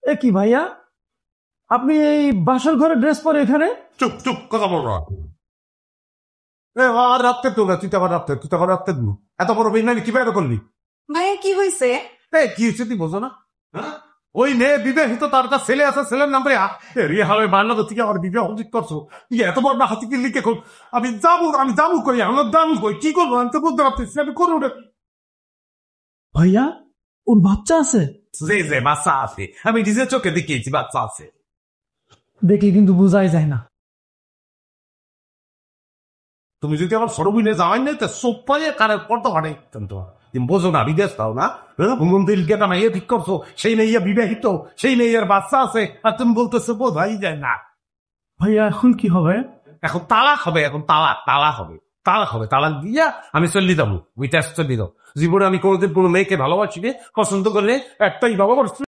এ কি ভাইয়া, আপনি এই বাসর ঘরে ড্রেস পরে এখানে? চুপ চুপ, কথা বল না। আর রাখতে তো না, তুই তো আবার রাখতে, তুই তো আবার রাখতে দিবি। এত বড় বেইমানি কি বাইরে করলি? ভাইয়া কি হয়েছে? কি হচ্ছে তুই বোঝো না? হ্যাঁ, ওই মেয়ে বিবাহিত, তার একটা ছেলে আছে, ছেলের নাম রিয়া হবে বাংলাদেশ থেকে আমার বিবাহ অর্জিত করছো। এত বড় না হাতি কিনলি কে? আমি যাবো কই, আমার দাম কই, কি করবো আমি তো বলতে পারতেছি না, আমি করবো না। ভাইয়া, ওর বাচ্চা আছে? যে বাচ্চা আছে, আমি নিজের চোখে দেখিয়েছি বাচ্চা আছে। দেখলে কিন্তু বোঝাই যায় না। তুমি যদি আমার সরবিনে যাওয়াই নাই, তো সোপাই কারের পর তো হারাই তো। তুমি বোঝো না, বিদেশ পাও না? মন্দির গেটা না ইয়ে ঠিক করছো, সেই মেয়ে বিবাহিত, সেই মেয়ের বাচ্চা আছে, আর তুমি বলতেছো বোঝাই যায় না। ভাইয়া এখন কি হবে? এখন তালাক হবে, এখন তালাক হবে, তালাক দিয়া আমি চল্লি যাবো, ওইটা চল্লি যাবো। জীবনে আমি কোনোদিন কোনো মেয়েকে ভালোবাসি পছন্দ করলে একটাই বাবা